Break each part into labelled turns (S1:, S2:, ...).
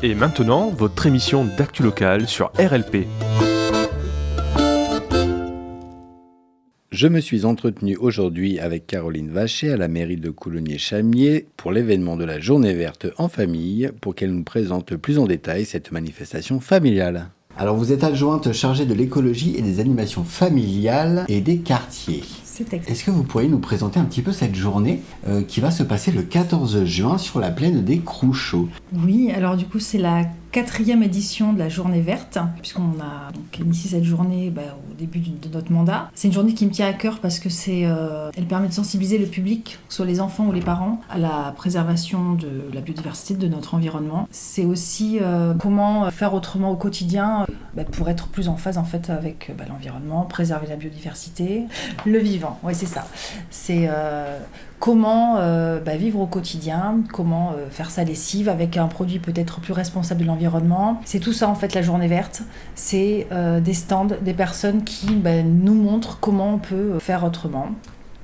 S1: Et maintenant, votre émission d'actu locale sur RLP.
S2: Je me suis entretenu aujourd'hui avec Caroline Vacher à la mairie de Coulommiers-Chamiers pour l'événement de la Journée verte en famille pour qu'elle nous présente plus en détail cette manifestation familiale. Alors vous êtes adjointe chargée de l'écologie et des animations familiales et des quartiers. Est-ce que vous pourriez nous présenter un petit peu cette journée qui va se passer le 14 juin sur la plaine des Crouchots?
S3: Oui, alors du coup c'est la 4e édition de la Journée verte, puisqu'on a donc initié cette journée au début de notre mandat. C'est une journée qui me tient à cœur parce que elle permet de sensibiliser le public, que ce soit les enfants ou les parents, à la préservation de la biodiversité de notre environnement. C'est aussi comment faire autrement au quotidien pour être plus en phase en fait avec l'environnement, préserver la biodiversité, le vivant. Oui, c'est ça. C'est comment vivre au quotidien, comment faire sa lessive avec un produit peut-être plus responsable de l'environnement. C'est tout ça en fait la journée verte. C'est des stands, des personnes qui nous montrent comment on peut faire autrement.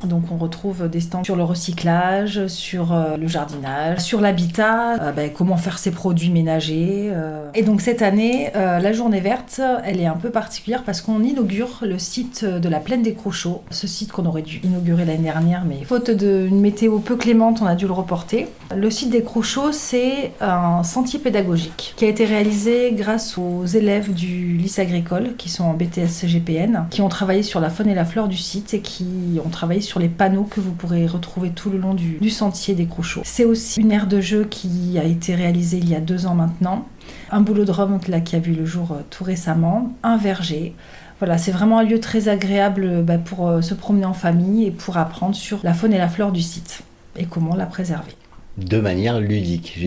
S3: Donc on retrouve des stands sur le recyclage, sur le jardinage, sur l'habitat, comment faire ses produits ménagers. Et donc cette année, la journée verte, elle est un peu particulière parce qu'on inaugure le site de la plaine des Crouchots. Ce site qu'on aurait dû inaugurer l'année dernière, mais faute d'une météo peu clémente, on a dû le reporter. Le site des Crouchots, c'est un sentier pédagogique qui a été réalisé grâce aux élèves du lycée agricole qui sont en BTS GPN, qui ont travaillé sur la faune et la flore du site et qui ont travaillé sur les panneaux que vous pourrez retrouver tout le long du sentier des Crouchots. C'est aussi une aire de jeu qui a été réalisée il y a 2 ans maintenant, un boulodrome qui a vu le jour tout récemment, un verger. Voilà, c'est vraiment un lieu très agréable pour se promener en famille et pour apprendre sur la faune et la flore du site et comment la préserver.
S2: De manière ludique,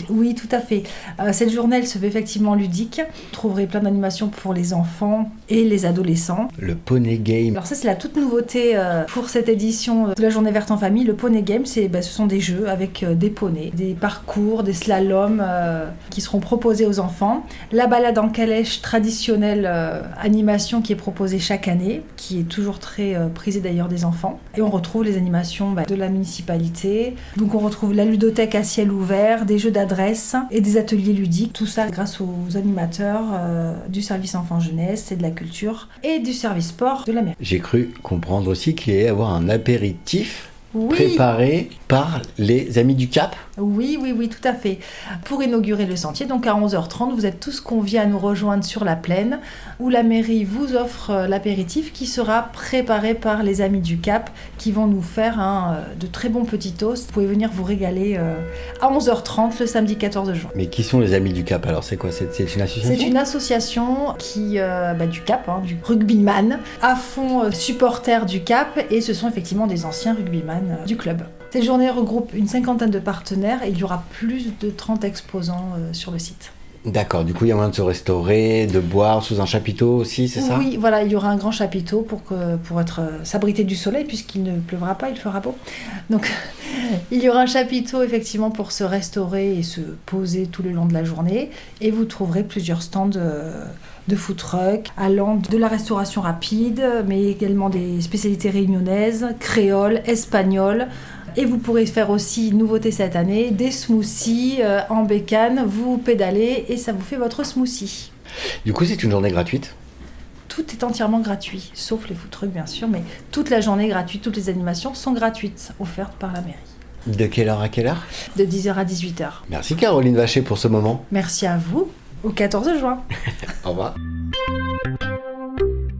S3: Oui, tout à fait. Cette journée, elle se fait effectivement ludique. Vous trouverez plein d'animations pour les enfants et les adolescents.
S2: Le Poney Game.
S3: Alors ça, c'est la toute nouveauté pour cette édition de la Journée verte en famille. Le Poney Game, ce sont des jeux avec des poneys, des parcours, des slaloms qui seront proposés aux enfants. La balade en calèche traditionnelle animation qui est proposée chaque année, qui est toujours très prisée d'ailleurs des enfants. Et on retrouve les animations de la municipalité. Donc on retrouve la ludothèque à ciel ouvert, des jeux d'adresse et des ateliers ludiques. Tout ça grâce aux animateurs du service enfant-jeunesse et de la culture et du service sport de la mairie.
S2: J'ai cru comprendre aussi qu'il y allait y avoir un apéritif
S3: Oui.
S2: préparé par les Amis du Cap.
S3: Oui, tout à fait. Pour inaugurer le sentier, donc à 11h30, vous êtes tous conviés à nous rejoindre sur la plaine où la mairie vous offre l'apéritif qui sera préparé par les Amis du Cap qui vont nous faire de très bons petits toasts. Vous pouvey venir vous régaler à 11h30 le samedi 14 juin.
S2: Mais qui sont les Amis du Cap alors? C'est quoi? C'est une association?
S3: C'est une association qui, du Cap, du rugbyman, à fond supporters du Cap et ce sont effectivement des anciens rugbyman du club. Cette journée regroupe une 50aine de partenaires et il y aura plus de 30 exposants sur le site.
S2: D'accord, du coup il y a moyen de se restaurer, de boire sous un chapiteau aussi, c'est ça?
S3: Oui, voilà, il y aura un grand chapiteau pour être s'abriter du soleil puisqu'il ne pleuvra pas, il fera beau. Donc il y aura un chapiteau effectivement pour se restaurer et se poser tout le long de la journée et vous trouverez plusieurs stands de food truck, allant de la restauration rapide, mais également des spécialités réunionnaises, créoles, espagnoles. Et vous pourrez faire aussi, nouveauté cette année, des smoothies en bécane. Vous pédalez et ça vous fait votre smoothie.
S2: Du coup, c'est une journée gratuite?
S3: Tout est entièrement gratuit, sauf les food trucks bien sûr, mais toute la journée est gratuite, toutes les animations sont gratuites, offertes par la mairie.
S2: De quelle heure à quelle heure?
S3: De 10h à 18h.
S2: Merci Caroline Vacher pour ce moment.
S3: Merci à vous, au 14 juin.
S2: Au revoir.